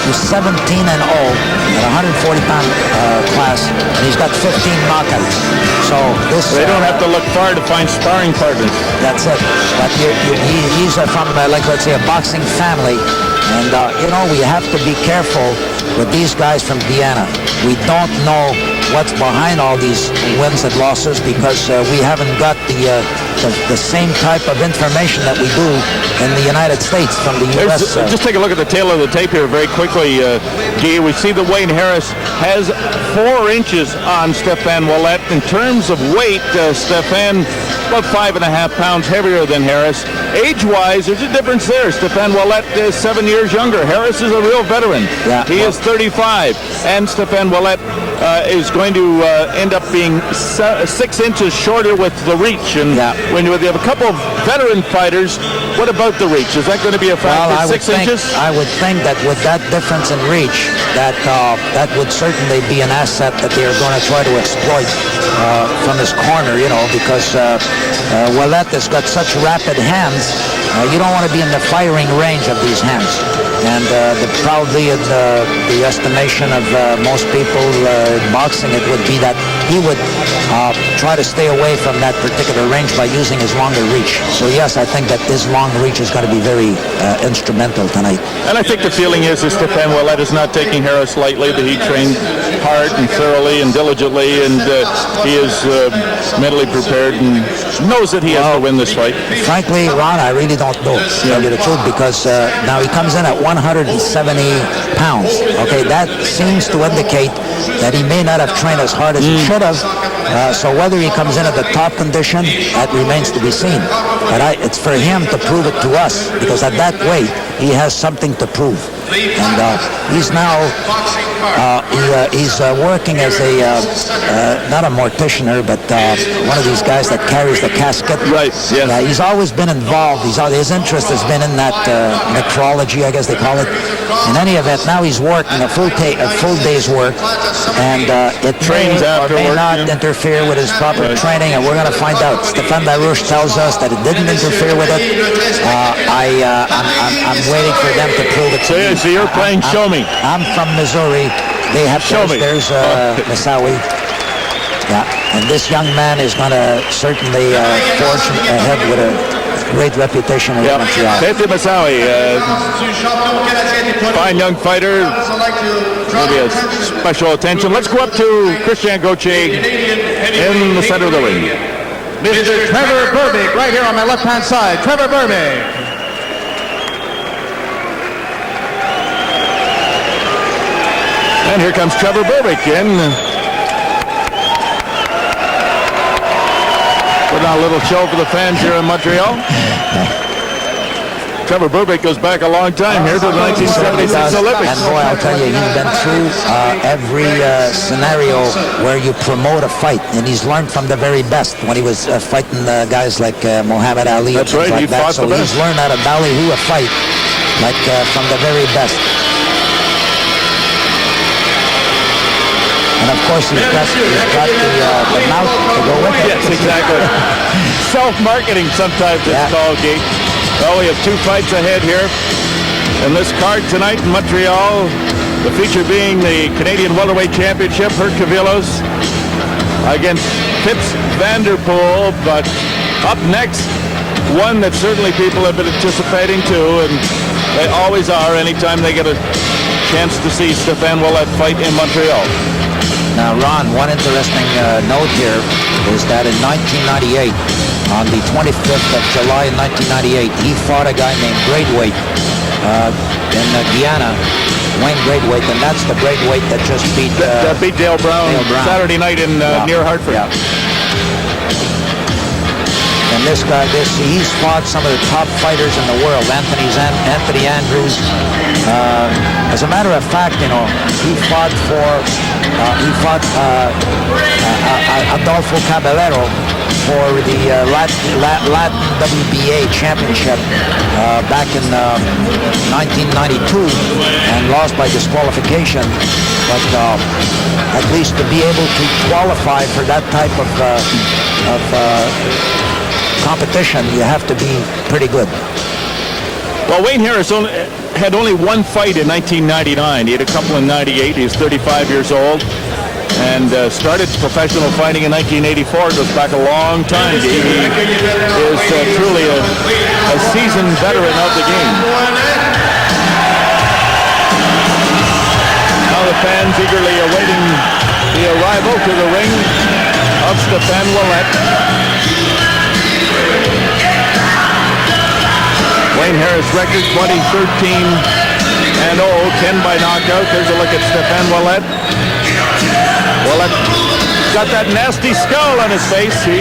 to 17-0 at 140-pound class, and he's got 15 knockouts. So they don't have to look far to find sparring partners. That's it. But he's from, like, let's say, a boxing family. And, we have to be careful with these guys from Vienna. We don't know what's behind all these wins and losses because we haven't got the same type of information that we do in the United States from the U.S. Just take a look at the tail of the tape here very quickly, Guy. We see that Wayne Harris has 4 inches on Stephane Ouellet. In terms of weight, Stephane about 5.5 pounds heavier than Harris. Age-wise, there's a difference there. Stephane Ouellet is 7 years younger. Harris is a real veteran. Yeah, he is 35, and Stephane Ouellet is going to end up being 6 inches shorter with the reach. And when you have a couple of veteran fighters, what about the reach? Is that going to be a factor? Well, 6 inches? I would think that with that difference in reach, that would certainly be an asset that they are going to try to exploit from his corner, because Ouellet has got such rapid hands. You don't want to be in the firing range of these hands. And probably in the estimation of most people in boxing, it would be that he would try to stay away from that particular range by using his longer reach. So yes, I think that his long reach is going to be very instrumental tonight. And I think the feeling is that Stephane Ouellet is not taking Harris lightly, that he trained hard and thoroughly and diligently, and he is mentally prepared and knows that he has to win this fight. Frankly, Ron, I really don't know, to tell you the truth, because now he comes in at 170 pounds. Okay, that seems to indicate that he may not have trained as hard as he should have. So whether he comes in at the top condition, that remains to be seen. But it's for him to prove it to us, because at that weight, he has something to prove. And he's now he's working as not a morticianer, but one of these guys that carries the casket. Right. Yes. He's always been involved. His interest has been in that necrology, I guess they call it. In any event, now he's working a full day's work, and it trains may not interfere with his proper training, and we're going to find out. Stephane Larouche tells us that it didn't interfere with it. I'm waiting for them to prove it to me. So you're playing Show Me. I'm from Missouri. They have Show Me. There's Massawi. Yeah, and this young man is going to certainly forge ahead with a great reputation in Montreal. Pepe Massawi, fine young fighter. Maybe a special attention. Let's go up to Christian Gauthier in the center of the ring. Mr. Trevor Berbick, right here on my left-hand side. Trevor Berbick. And here comes Trevor Berbick in. Putting on a little show for the fans here in Montreal. Trevor Berbick goes back a long time here to the 1976 Olympics. And boy, I'll tell you, he's been through every scenario where you promote a fight, and he's learned from the very best when he was fighting guys like Muhammad Ali. That's right, like he fought so the best. He's learned how to ballyhoo a fight like from the very best. And of course, he's got the mouth to go with it. Yes, exactly. Self-marketing sometimes it's called, Gate. Well, we have 2 fights ahead here in this card tonight in Montreal. The feature being the Canadian Welterweight Championship, Hercuvilos against Fitz Vanderpool. But up next, one that certainly people have been anticipating too, and they always are anytime they get a chance to see Stephane Ouellet fight in Montreal. Now, Ron, one interesting note here is that in 1998, on the 25th of July in 1998, he fought a guy named Greatweight in Guyana, Wayne Greatweight, and that's the Greatweight that just beat Dale Brown Saturday night in near Hartford. Yeah. And this guy, he's fought some of the top fighters in the world. Anthony Andrews. As a matter of fact, he fought Adolfo Caballero for the Latin WBA championship back in 1992, and lost by disqualification. But at least to be able to qualify for that type of competition, you have to be pretty good. Well, Wayne Harris had only one fight in 1999. He had a couple in 98. He was 35 years old and started professional fighting in 1984. It goes back a long time. He is truly a seasoned veteran of the game. Now the fans eagerly awaiting the arrival to the ring of Stephane Ouellet. Wayne Harris record 20-13-0, 10 by knockout. There's a look at Stephane Ouellet. Ouellet got that nasty scowl on his face. He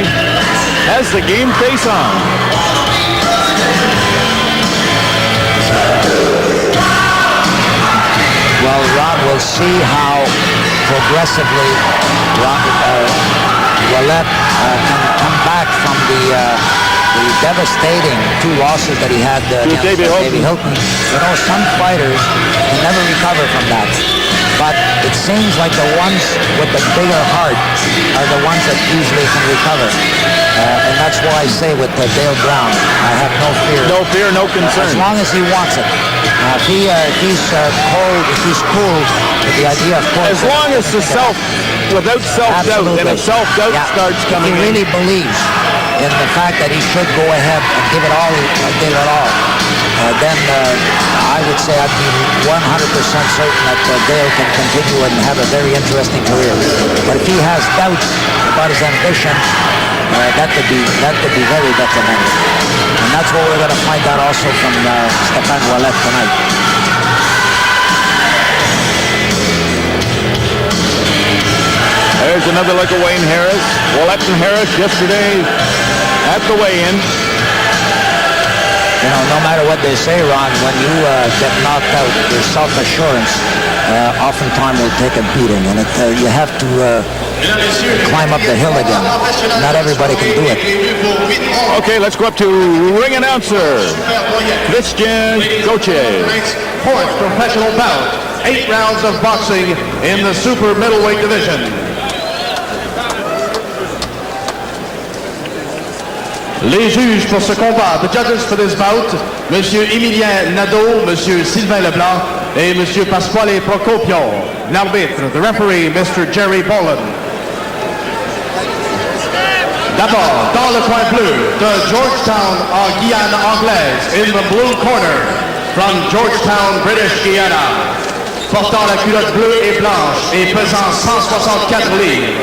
has the game face on. Well, Ron, we'll see how progressively Ouellet can come back from the devastating 2 losses that he had against Davey Hilton. You know, some fighters can never recover from that. But it seems like the ones with the bigger heart are the ones that usually can recover. And that's why I say with Dale Brown, I have no fear. No fear, no concern. As long as he wants it. If he's cold, if he's cool with the idea of course. As long as the without self-doubt, and if self-doubt starts coming in. If he really believes in the fact that he should go ahead and give it all, then I would say I'd be 100% certain that Dale can continue and have a very interesting career. But if he has doubts about his ambition, that could be very detrimental. And that's what we're going to find out also from Stephane Ouellet tonight. There's another look at Wayne Harris. Ouellet and Harris yesterday at the weigh-in. You know, no matter what they say, Ron, when you get knocked out, your self-assurance oftentimes will take a beating, and you have to climb up the hill again. Not everybody can do it. Okay, let's go up to ring announcer, Christian Gauthier. 4th professional bout, 8 rounds of boxing in the super middleweight division. Les juges pour ce combat, the judges for this bout, Monsieur Emilien Nadeau, Monsieur Sylvain Leblanc et Monsieur Pasquale Procopio. L'arbitre, the referee, Mr. Jerry Boland. D'abord, dans le coin bleu de Georgetown en Guyane anglaise, in the blue corner from Georgetown, British Guiana, portant la culotte bleue et blanche et pesant 164 livres.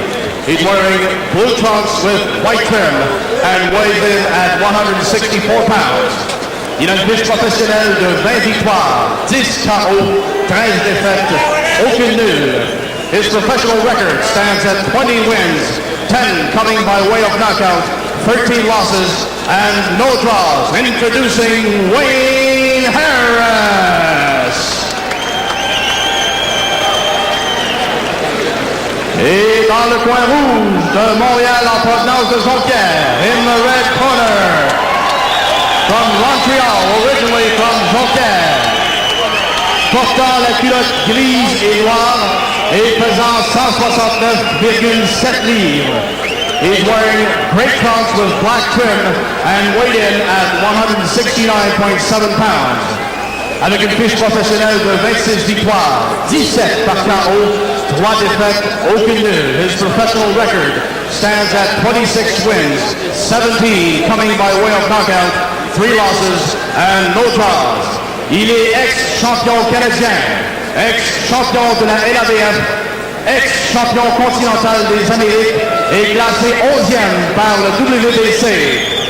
He's wearing blue trunks with white trim and weighs in at 164 pounds. Il a une fiche professionnelle de 20 victoires, 10 KO, 13 défaites, aucune nulle. His professional record stands at 20 wins, 10 coming by way of knockout, 13 losses, and no draws. Introducing Wayne Harris. Et dans le coin rouge de Montréal en provenance de Jonquière, in the red corner, from Montreal, originally from Jonquière, portant la culotte grise et noire et pesant 169,7 livres. He's wearing great trunks with black trim and weighed in at 169.7 pounds. Avec une fiche professionnelle de 26 victoires, 17 par KO, 3 défaites, aucune nulle. His professional record stands at 26 wins, 17 coming by way of knockout, 3 losses and no draws. Il est ex-champion canadien, ex-champion de la LABF, ex-champion continental des Amériques et classé 11e par le WBC.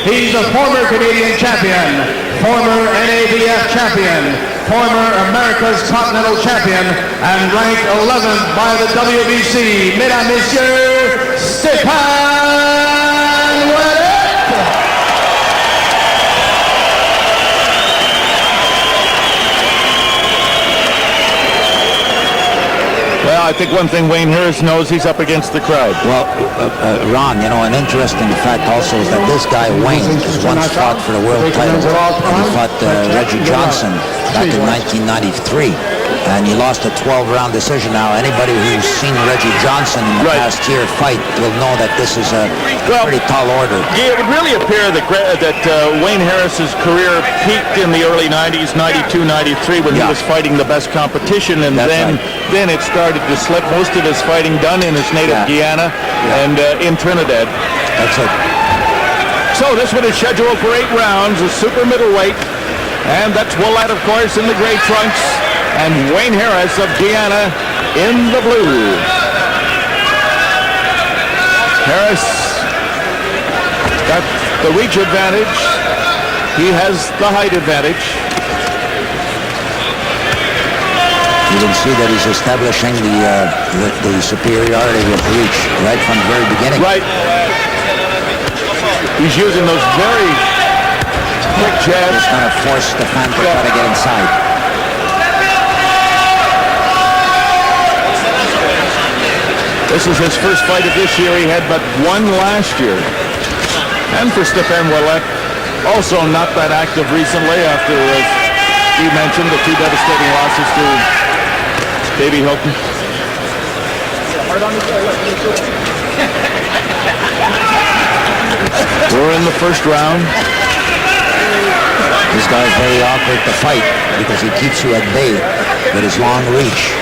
He's a former Canadian champion, former NABF champion, former America's Continental champion, and ranked 11th by the WBC. Mesdames, Messieurs, Stephane Ouellet. Well, I think one thing Wayne Harris knows, he's up against the crowd. Well, Ron, you know, an interesting fact also is that this guy, Wayne, once fought for the world title, and he fought Reggie Johnson back in 1993. and he lost a 12-round decision. Now, anybody who's seen Reggie Johnson in the past year fight will know that this is a pretty tall order. Yeah, it would really appear that Wayne Harris's career peaked in the early 90s, 92, 93, when he was fighting the best competition, and then it started to slip. Most of his fighting done in his native Guyana and in Trinidad. That's it. So this one is scheduled for 8 rounds, a super middleweight, and that's Ouellet, of course, in the gray trunks, and Wayne Harris of Guyana in the blue. Harris got the reach advantage. He has the height advantage. You can see that he's establishing the superiority with reach right from the very beginning. Right. He's using those very quick jabs. He's going to force Stephane to try to get inside. This is his first fight of this year. He had but one last year. And for Stephane Ouellet, also not that active recently after, as you mentioned, the 2 devastating losses to Davey Hilton. We're in the first round. This guy's very awkward to fight because he keeps you at bay with his long reach.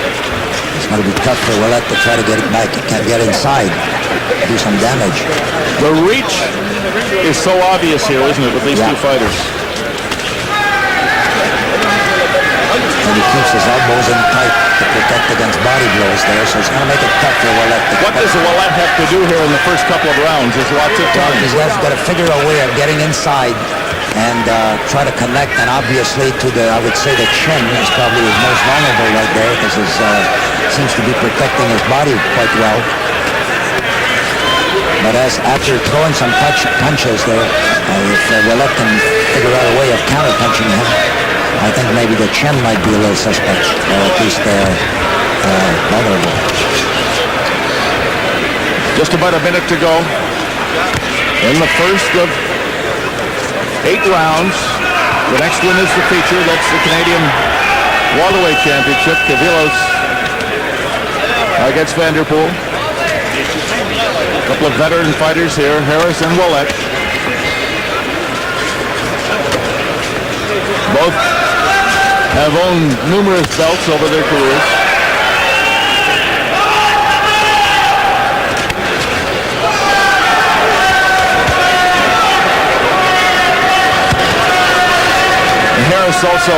It's going to be tough for Ouellet to try to get it back, get inside, do some damage. The reach is so obvious here, isn't it, with these two fighters? And he keeps his elbows in tight to protect against body blows there, so it's going to make it tough for Ouellet. What does Ouellet have to do here in the first couple of rounds? There's lots of time. He's got to figure a way of getting inside and try to connect, and obviously to the, I would say the chin is probably his most vulnerable right there because he seems to be protecting his body quite well. But after throwing some punches there, if Ouellet can figure out a way of counter-punching him, I think maybe the chin might be a little suspect, or at least vulnerable. Just about a minute to go in the first of 8 rounds. The next one is the feature. That's the Canadian Welterweight Championship. Cavillos against Vanderpool. A couple of veteran fighters here, Harris and Ouellet. Both have owned numerous belts over their careers. And Harris also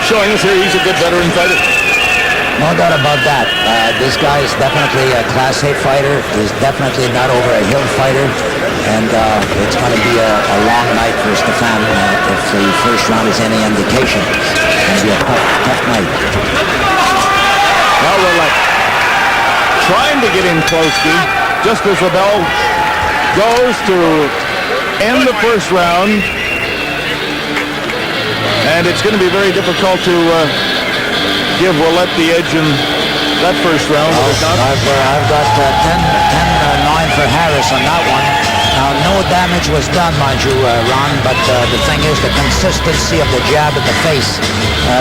showing us here he's a good veteran fighter. No doubt about that. This guy is definitely a Class A fighter. He's definitely not over a hill fighter. And it's going to be a long night for Stephane if the first round is any indication. It's going to be a tough night. Now Ouellet trying to get in close, just as the bell goes to end the first round. And it's going to be very difficult to give Ouellet the edge in that first round. I've got 10-9 for Harris on that one. Now, no damage was done, mind you, Ron, but the thing is the consistency of the jab at the face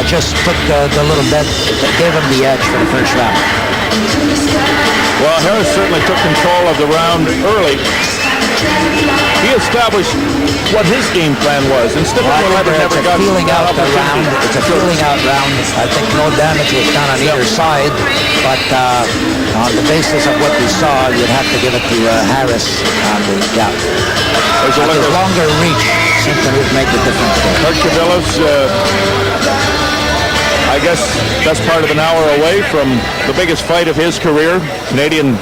just took the little bit that gave him the edge for the first round. Well, Harris certainly took control of the round early. He established what his game plan was, and Stephane Ouellet never got feeling out the round. It's a feeling out round. I think no damage was done on either side, but on the basis of what we saw, you'd have to give it to Harris on the There's a longer reach seems to have made the difference there. Kurt Cavillos, I guess that's part of an hour away from the biggest fight of his career, Canadian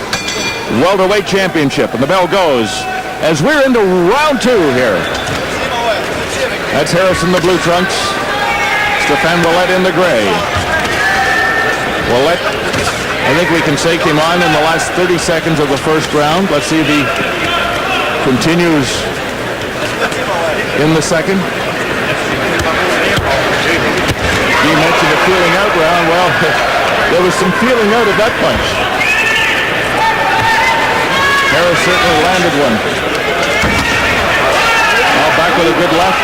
Welterweight Championship, and the bell goes as we're into round 2 here. That's Harris in the blue trunks, Stephane Ouellet in the gray. Ouellet, I think we can say, came on in the last 30 seconds of the first round. Let's see if he continues in the second. You mentioned a feeling out round. Well, there was some feeling out of that punch. Harris certainly landed one. Now back with a good left.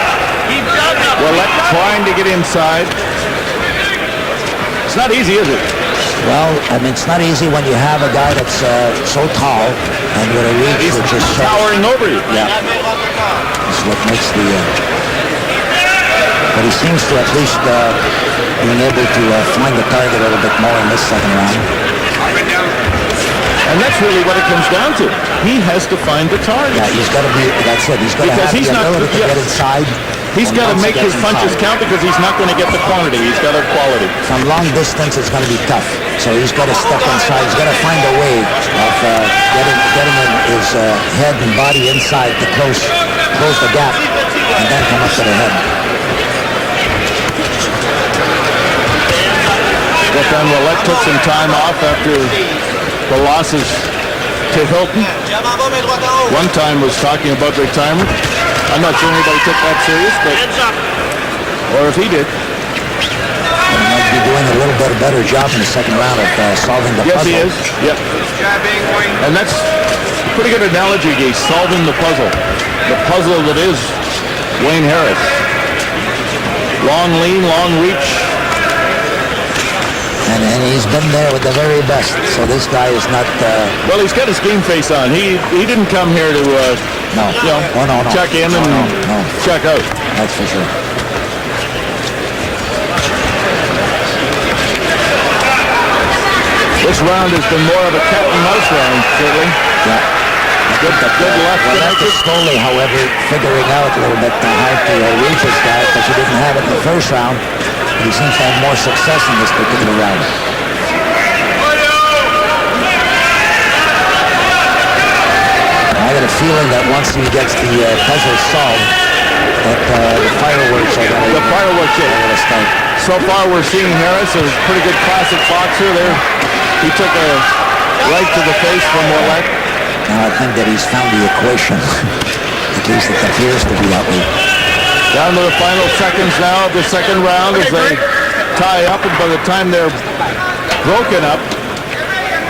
Ouellet trying to get inside. It's not easy, is it? Well, I mean, it's not easy when you have a guy that's so tall and with a reach which is towering over you. Yeah. That's what makes the... but he seems to at least being able to find the target a little bit more in this second round. And that's really what it comes down to. He has to find the target. Yeah, he's got to be... That's it. He's got to have the ability to get inside. He's got to make his punches count because he's not going to get the quantity. He's got a quality. From long distance, it's going to be tough. So he's got to step inside. He's got to find a way of getting his head and body inside to close the gap and then come up to the head. Stephane Ouellet took some time off after the losses to Hilton. One time was talking about retirement. I'm not sure anybody took that serious, but or if he did. He might be doing a little bit better job in the second round of solving the puzzle. Yes, he is. Yep. And that's a pretty good analogy, Guy, solving the puzzle. The puzzle that is Wayne Harris. Long lean, long reach. And he's been there with the very best. So this guy is not... well, he's got his game face on. He didn't come here to no. No. check in and check out. That's for sure. This round has been more of a cat and mouse round, certainly. Yeah. Good left. Well, is slowly, however, figuring out a little bit how to reach this guy because he didn't have it in the first round. He seems to have more success in this particular round. I got a feeling that once he gets the puzzle solved, that the fireworks are going to start. So far, we're seeing Harris, a pretty good classic boxer there. He took a right to the face from Ouellet. Now I think that he's found the equation. At least it appears to be that way. Down to the final seconds now of the second round as they tie up, and by the time they're broken up,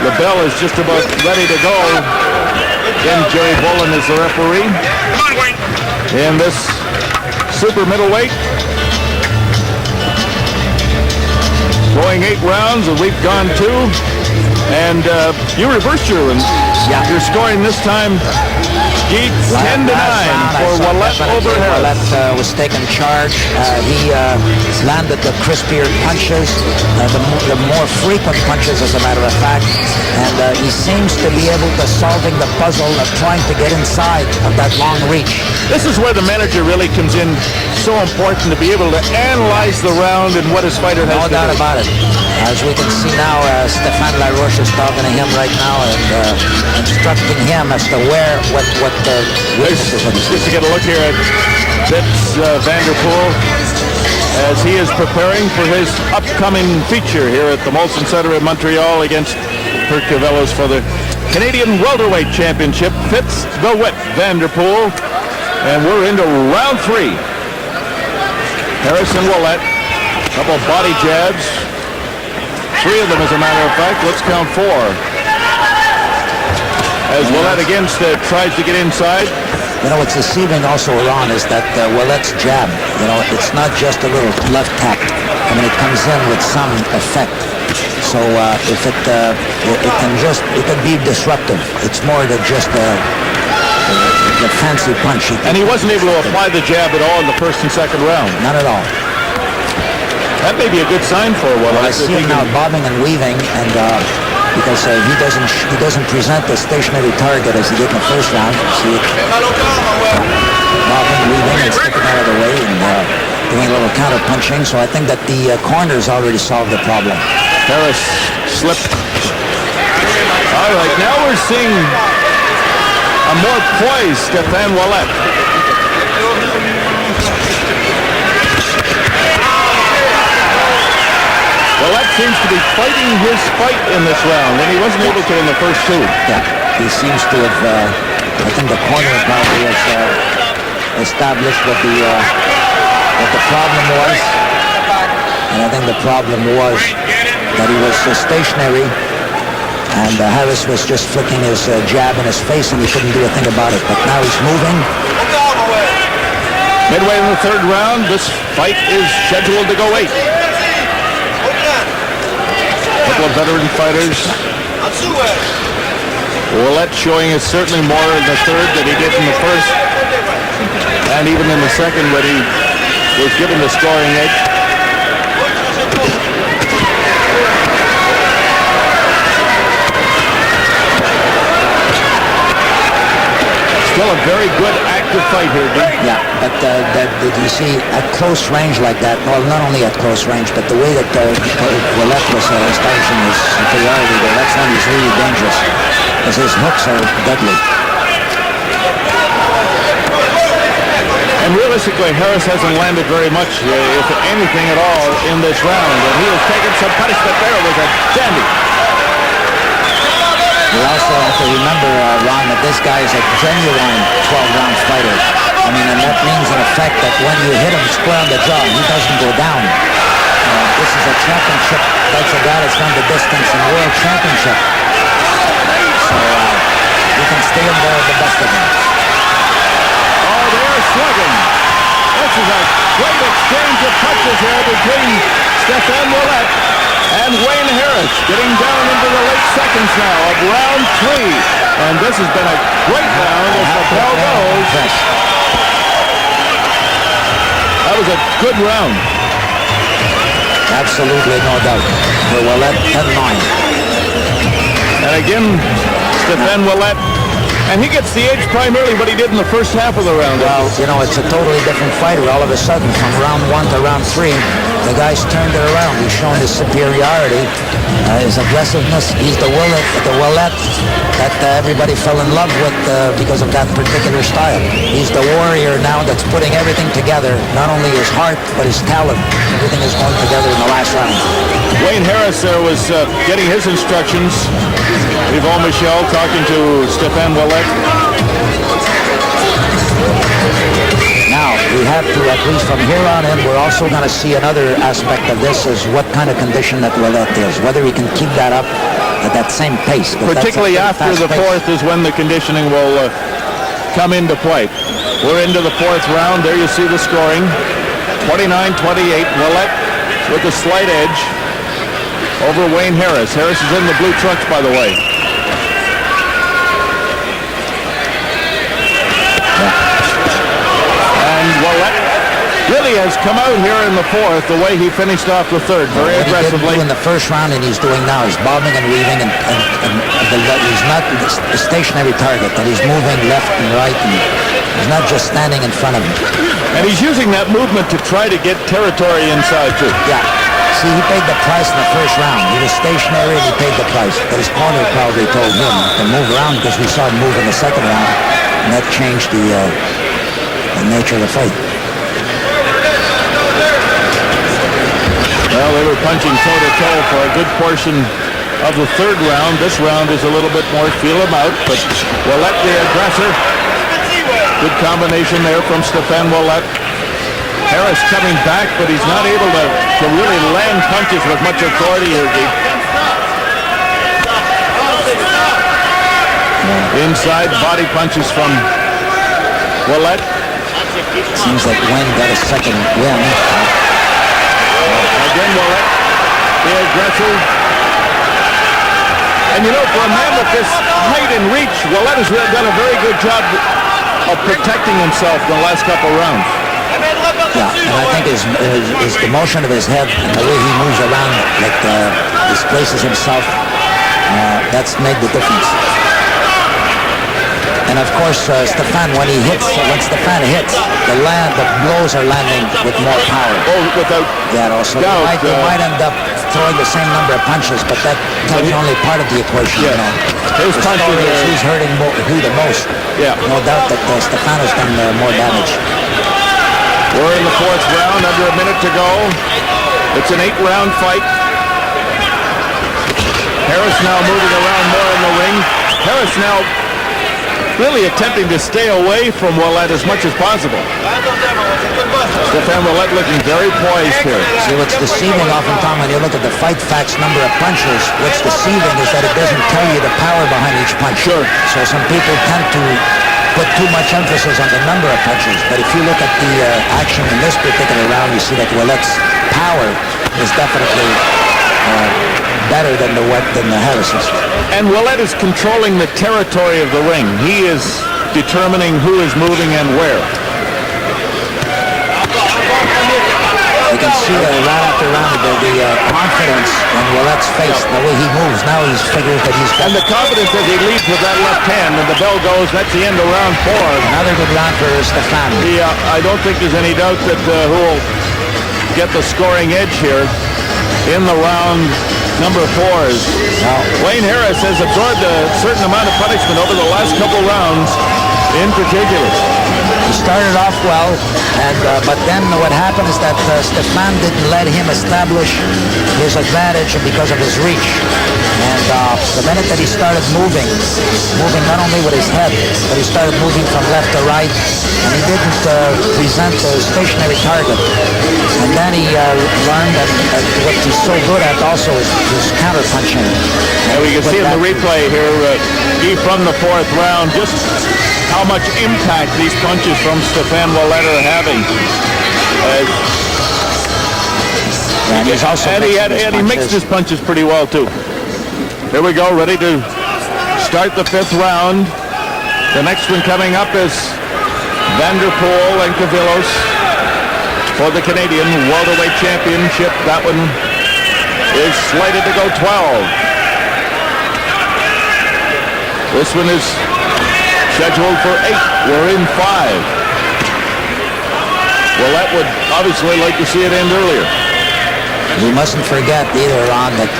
the bell is just about ready to go. Then Jerry Bullen is the referee. In this super middleweight. Going 8 rounds, and we've gone 2. And you reversed your scoring this time. 10-9 for Ouellet over Harris. Ouellet was taking charge. He landed the crispier punches, the more frequent punches, as a matter of fact. And he seems to be able to solving the puzzle of trying to get inside of that long reach. This is where the manager really comes in. So important to be able to analyze the round and what his fighter has to do. No doubt about it. As we can see now, Stephane Laroche is talking to him right now and instructing him as to what the weaknesses of his. Just to get a look here at Fitz Vanderpool as he is preparing for his upcoming feature here at the Molson Center in Montreal against Kurt Cavellos for the Canadian Welterweight Championship. Fitz the Wet Vanderpool, and we're into round 3. Harris and Ouellet, couple of body jabs. 3 of them, as a matter of fact. Let's count 4. As Ouellet again tries to get inside. You know, what's deceiving also, Ron, is that Ouellet's jab, it's not just a little left tap. I mean, it comes in with some effect. So if it can be disruptive. It's more than just the fancy punch. And he wasn't able to apply the jab at all in the first and second round. Not at all. That may be a good sign for Ouellet. Well, I see him now bobbing and weaving, and because he doesn't present the stationary target as he did in the first round. See it bobbing, weaving, and sticking out of the way, and doing a little counter punching. So I think that the corners already solved the problem. Harris slipped. All right, now we're seeing a more poised Stephane Ouellet. Ouellet seems to be fighting his fight in this round, and he wasn't able to in the first 2. Yeah, he seems to have, I think the corner probably has established what the problem was. And I think the problem was that he was stationary, and Harris was just flicking his jab in his face, and he couldn't do a thing about it. But now he's moving. Midway in the 3rd round, this fight is scheduled to go 8. couple of veteran fighters. Ouellet showing us certainly more in the third than he did in the first, and even in the second when he was given the scoring edge. Still a very good active fight here, Dean. Yeah, but did you see at close range like that? Well, not only at close range, but the way that Ouellet was establishing his superiority there, that's when he's really dangerous, because his hooks are deadly. And realistically, Harris hasn't landed very much, if anything at all, in this round. And he has taken some punishment there. It was a dandy. We also have to remember, Ron, that this guy is a genuine 12-round fighter. I mean, and that means in effect that when you hit him square on the jaw, he doesn't go down. This is a championship. That's a guy that's gone the distance in world championship. So you can stay in there with the best of them. Oh, they're slugging. This is a great exchange of punches here between Stephane Ouellet and Wayne Harris, getting down into the late seconds now of round 3. And this has been a great round as the bell goes. That was a good round. Absolutely, no doubt. For Ouellet, 10-9. And again, Stephane Ouellet, and he gets the edge primarily what he did in the first half of the round. Well, you know, it's a totally different fighter all of a sudden. From round 1 to round 3, the guy's turned it around. He's shown his superiority, his aggressiveness. He's the Ouellet that everybody fell in love with because of that particular style. He's the warrior now that's putting everything together, not only his heart, but his talent. Everything is going together in the last round. Wayne Harris was getting his instructions. Yvon Michel talking to Stephane Ouellet. Now, we have to, at least from here on in, we're also going to see another aspect of this is what kind of condition that Ouellet is, whether he can keep that up at that same pace. Particularly after the fourth is when the conditioning will come into play. We're into the fourth round. There you see the scoring. 29-28. Ouellet with a slight edge over Wayne Harris. Harris is in the blue trunks, by the way. And Ouellet really has come out here in the fourth the way he finished off the third, very aggressively. In the first round, and he's doing now, he's bobbing and weaving, and he's not a stationary target, that he's moving left and right, and he's not just standing in front of him. And he's using that movement to try to get territory inside, too. Yeah. See, he paid the price in the first round. He was stationary and he paid the price. But his corner probably told him to move around because we saw him move in the second round, and that changed the nature of the fight. Well, they were punching toe-to-toe for a good portion of the third round. This round is a little bit more feel him out, but Ouellet the aggressor. Good combination there from Stephane Ouellet. Harris coming back, but he's not able to really land punches with much authority here, G. Inside body punches from Ouellet. Seems like Wayne got a second win. Again, Ouellet, the aggressor. And you know, for a man with this height and reach, Ouellet has done a very good job of protecting himself in the last couple of rounds. Yeah, and I think the motion of his head and the way he moves around, like displaces himself, that's made the difference. And of course, Stephane, when Stephane hits, the blows are landing with more power. Oh, without that also. doubt. They might end up throwing the same number of punches, but that tells you only part of the equation. Yeah. You know. His punches is who's hurting who the most. Yeah. No doubt that Stephane has done more damage. We're in the fourth round, under a minute to go. It's an 8-round fight. Harris now moving around more in the ring. Harris now really attempting to stay away from Ouellet as much as possible. Stephane Ouellet looking very poised here. See, what's deceiving oftentimes when you look at the fight facts number of punches, what's deceiving is that it doesn't tell you the power behind each punch. Sure. So some people tend to put too much emphasis on the number of punches. But if you look at the action in this particular round, you see that Ouellet's power is definitely better than the Harris's. And Ouellet is controlling the territory of the ring. He is determining who is moving and where. You can see round after round the confidence in Ouellet's face, the way he moves. Now he figures that he's got... And the confidence as he leads with that left hand, and the bell goes, that's the end of round 4. Another good round for Stephane. Yeah, I don't think there's any doubt that who will get the scoring edge here in the round number 4s. Wayne Harris has absorbed a certain amount of punishment over the last couple rounds in particular. He started off well, and but then what happened is that Stephane didn't let him establish his advantage because of his reach. And the minute that he started moving not only with his head, but he started moving from left to right, and he didn't present a stationary target. And then he learned that what he's so good at also is counter-punching. And we can see in the replay here, from the 4th round, just how much impact these punches from Stephane Ouellet are having. And he mixed his punches pretty well too. Here we go, ready to start the 5th round. The next one coming up is Vanderpool and Cavillos for the Canadian Welterweight Championship. That one is slated to go 12. This one is scheduled for 8. We're in 5. Ouellet would obviously like to see it end earlier. We mustn't forget either on that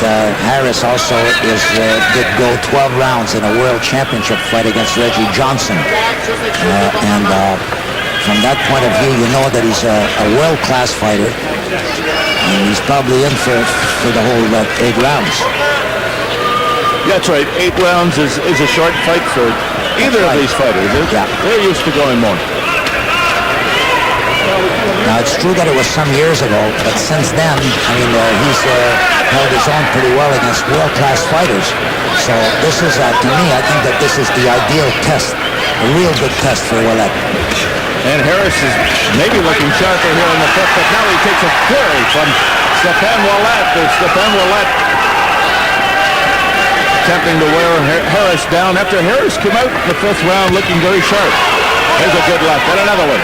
Harris also did go 12 rounds in a world championship fight against Reggie Johnson. From that point of view, you know that he's a world-class fighter. And he's probably in for the whole 8 rounds. That's right. 8 rounds is a short fight for either of these fighters. They're used to going more. Now, it's true that it was some years ago, but since then, I mean, he's held his own pretty well against world-class fighters. So this is, to me, I think that this is the ideal test, a real good test for Ouellet. And Harris is maybe looking sharper here in the 5th, but now he takes a flurry from Stephane Ouellet. Stephane Ouellet attempting to wear Harris down after Harris came out in the 5th round looking very sharp. There's a good left and another one.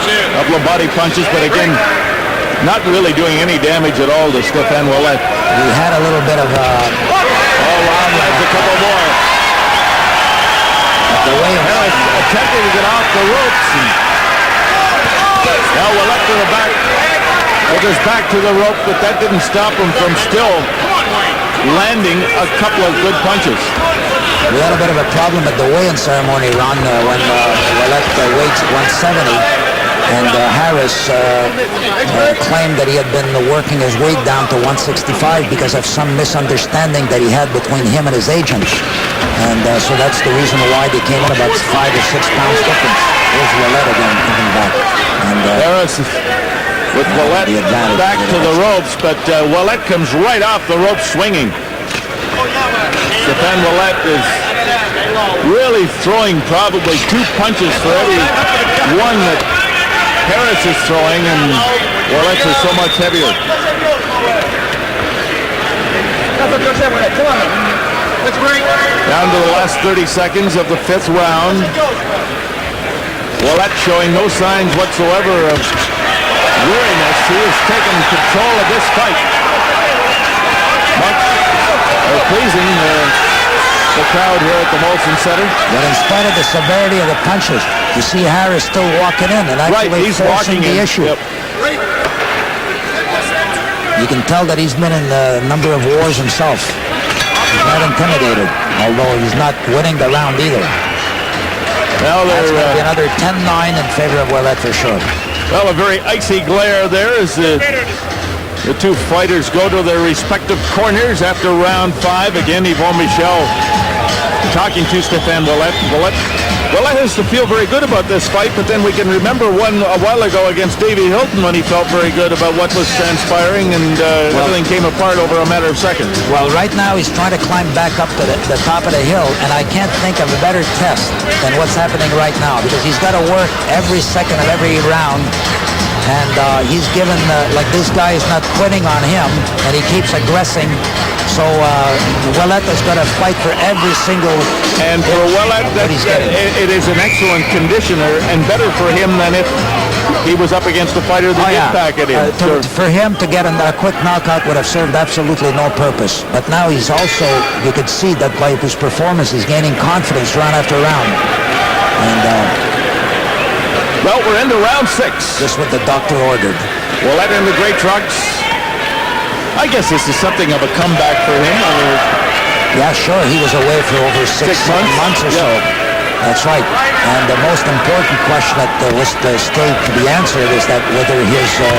A couple of body punches, but again, not really doing any damage at all to Stephane Ouellet. We had a little bit of a... Oh, wow, that's a couple more. The way Harris attempting to get off the ropes. Now Ouellet to the back. With his back to the rope, but that didn't stop him from still landing a couple of good punches. We had a bit of a problem at the weigh-in ceremony, Ron, when Ouellet weighs 170. And Harris claimed that he had been working his weight down to 165 because of some misunderstanding that he had between him and his agent. And so that's the reason why they came in about 5 or 6 pounds difference. There's Ouellet again coming back. And Harris with Ouellet back to the ropes, but Ouellet comes right off the ropes swinging. Stephane Ouellet is really throwing probably 2 punches for every one that Harris is throwing, and Ouellet's is so much heavier. Down to the last 30 seconds of the 5th round. Ouellet showing no signs whatsoever of weariness. He has taken control of this fight. Much pleasing the crowd here at the Molson Center. But in spite of the severity of the punches, you see Harris still walking in and actually forcing the issue. Yep. You can tell that he's been in a number of wars himself. He's not intimidated, although he's not winning the round either. Well, that's going to be another 10-9 in favor of Ouellet for sure. Well, a very icy glare there as the 2 fighters go to their respective corners after round 5. Again, Yvon Michel talking to Stephane Ouellet. Ouellet has to feel very good about this fight, but then we can remember one a while ago against Davey Hilton when he felt very good about what was transpiring, and everything came apart over a matter of seconds. Well, right now he's trying to climb back up to the top of the hill, and I can't think of a better test than what's happening right now, because he's got to work every second of every round and he's given, like this guy is not quitting on him, and he keeps aggressing. So Ouellet has got to fight for every single. And for Ouellet, it is an excellent conditioner, and better for him than if he was up against a fighter that did pack it in. For him to get a quick knockout would have served absolutely no purpose. But now he's also, you could see that by his performance, he's gaining confidence round after round. And well, we're into round 6. Just what the doctor ordered. Ouellet in the great trucks. I guess this is something of a comeback for him. Yeah, sure. He was away for over 6 months or so. That's right. And the most important question that was still to be answered is that whether he was still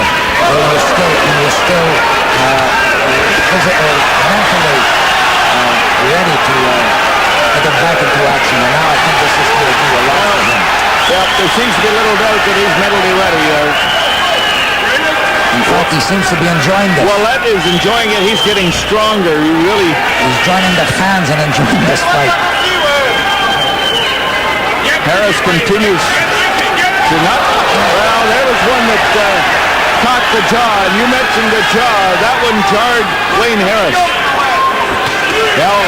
physically, mentally ready to get back into action. And now I think this is going to do a lot for him. Yeah, there seems to be a little doubt that he's mentally ready. In fact, he seems to be enjoying this. Ouellet is enjoying it. He's getting stronger. He's joining the fans and enjoying this fight. Harris continues to not. Well, there was one that caught the jaw, and you mentioned the jaw. That one jarred Wayne Harris. Well,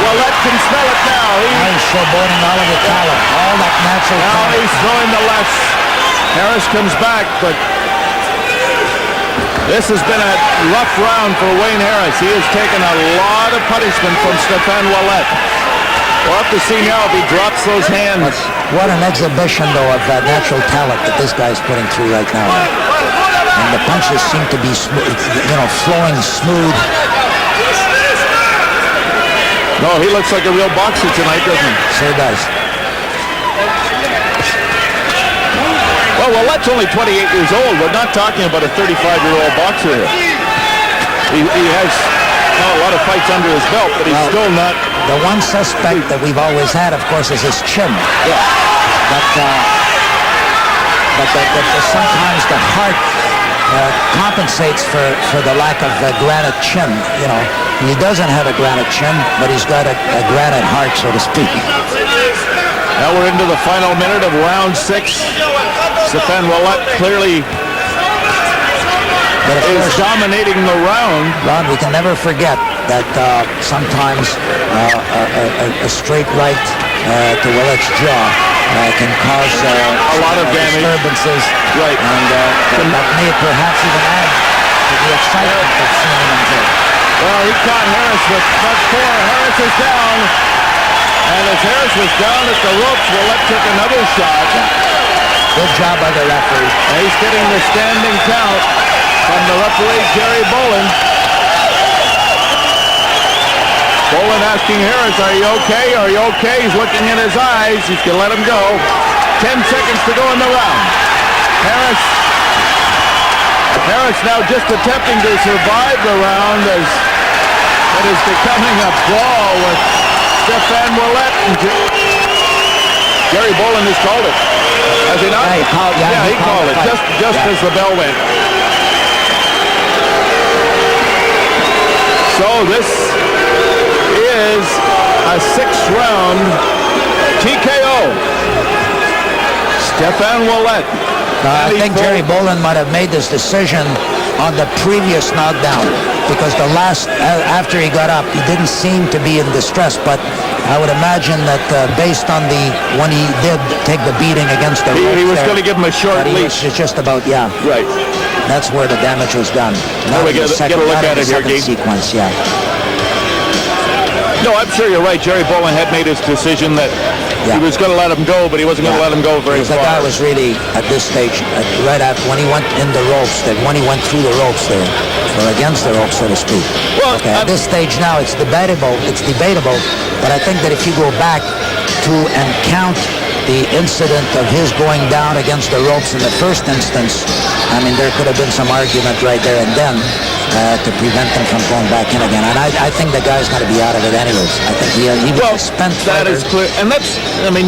Ouellet can smell it now. He's showboating all of the talent, all that natural talent. Now he's throwing the lefts. Harris comes back, but this has been a rough round for Wayne Harris. He has taken a lot of punishment from Stephane Ouellet. We'll have to see now if he drops those hands. What an exhibition, though, of that natural talent that this guy's putting through right now. And the punches seem to be, flowing smooth. No, he looks like a real boxer tonight, doesn't he? Sure does. Well, Ouellet's only 28 years old. We're not talking about a 35-year-old boxer here. He has a lot of fights under his belt, but he's still not. The one suspect that we've always had, of course, is his chin. Yeah. But sometimes the heart compensates for the lack of granite chin. He doesn't have a granite chin, but he's got a granite heart, so to speak. Now we're into the final minute of round 6. Stephane Ouellet clearly is dominating the round. Ron, we can never forget that sometimes a straight right to Ouellet's jaw can cause a lot of damage, disturbances, right? And that may perhaps even add to the excitement of seeing him play. Well, he caught Harris with front 4. Harris is down, and as Harris was down at the ropes, Ouellet took another shot. Good job by the referee. And he's getting the standing count from the referee, Jerry Bolin. Bolin asking Harris, are you okay? Are you okay? He's looking in his eyes. He's going to let him go. 10 seconds to go in the round. Harris now just attempting to survive the round as it is becoming a brawl with Stephane Ouellet. Jerry Bolin has called it. Has he not? He called it just as the bell went. So this is a 6th round TKO. Stephane Ouellet. I think Jerry Bolin might have made this decision on the previous knockdown because after he got up, he didn't seem to be in distress, but I would imagine that based on when he did take the beating against the ropes, he was going to give him a short leash. It's just about, yeah. Right. That's where the damage was done. Now we get a look at it here, Guy. Sequence, yeah. No, I'm sure you're right. Jerry Bolin had made his decision that he was going to let him go, but he wasn't going to let him go very far. The guy was really, at this stage, right after when he went in the ropes, when he went through the ropes there, or against the ropes, so to speak. Well, at this stage now, it's debatable, but I think that if you go back to and count the incident of his going down against the ropes in the first instance, I mean, there could have been some argument right there and then to prevent him from going back in again. And I think the guy's going to be out of it anyways. I think he was spent. That is clear. And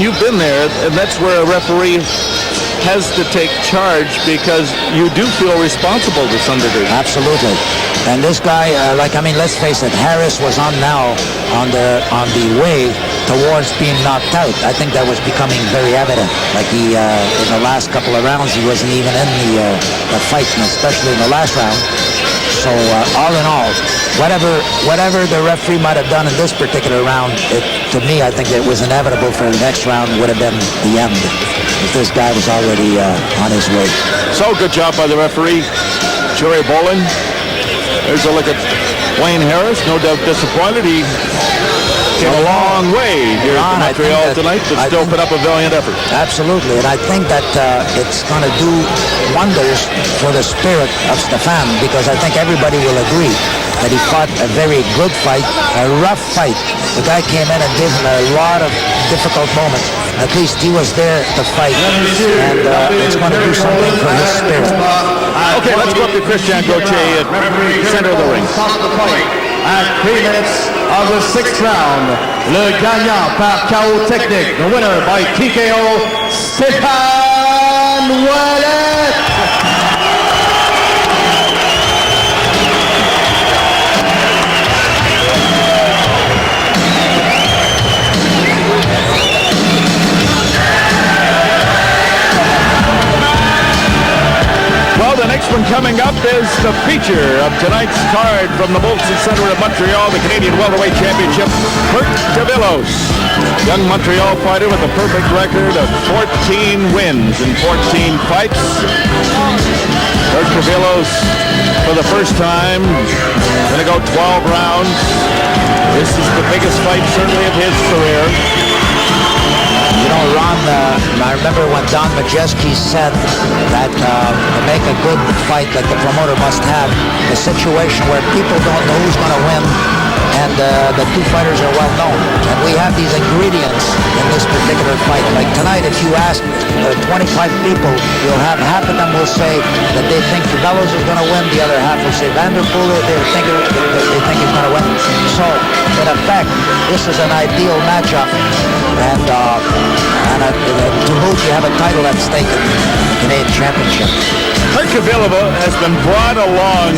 you've been there, and that's where a referee has to take charge because you do feel responsible to some degree. Absolutely. And this guy, let's face it, Harris was on the way towards being knocked out. I think that was becoming very evident. Like he, in the last couple of rounds, he wasn't even in the fight, and especially in the last round. So all in all, whatever the referee might have done in this particular round, to me, I think it was inevitable for the next round would have been the end. If this guy was already on his way. So good job by the referee, Jerry Bolin. There's a look at Wayne Harris. No doubt disappointed. He came a long way here in Montreal tonight, but still put up a valiant effort. Absolutely, and I think that it's going to do wonders for the spirit of Stephane, because I think everybody will agree that he fought a very good fight, a rough fight. The guy came in and gave him a lot of difficult moments. At least he was there to fight, and it's going to do something for his spirit. Okay, let's go up to Christian Gauthier at center of the ring. At 3 minutes of the 6th round, le gagnant par KO technique, the winner by TKO, Stephane Ouellet. Well, the next one coming up is the feature of tonight's card from the Molson Center of Montreal, the Canadian Welterweight Championship, Kurt Cavillos. Young Montreal fighter with a perfect record of 14 wins in 14 fights. Kurt Cavillos, for the first time, going to go 12 rounds. This is the biggest fight, certainly, of his career. You know, Ron, I remember when Don Majeski said that to make a good fight that the promoter must have a situation where people don't know who's going to win, and the two fighters are well known. And we have these ingredients in this particular fight. Like tonight, if you ask 25 people, you'll have half of them will say that they think Cavillos is going to win, the other half will say Vanderpool, they think he's going to win. So, in effect, this is an ideal matchup, and to boot, you have a title at stake in the Canadian Championship. Kurt Cavillos has been brought along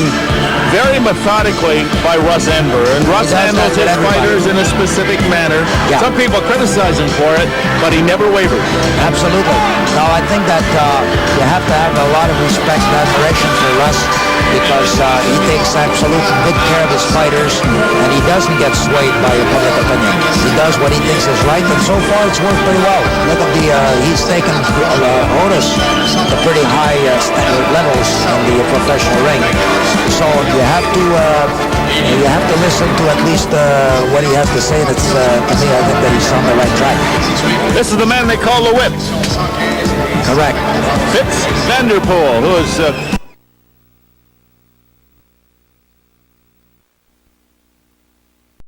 very methodically by Russ Enver, and Russ handles his fighters in a specific manner. Yeah. Some people criticize him for it, but he never wavered. Absolutely. No, I think that you have to have a lot of respect and admiration for Russ, because he takes absolute good care of his fighters, and he doesn't get swayed by public opinion. He does what he thinks is right, and so far it's worked pretty well. Look at he's taken Otis to pretty high levels in the professional ring. So you have to listen to at least what he has to say. That's to me, I think that he's on the right track. This is the man they call the Whip. Correct. Fitz Vanderpool, who is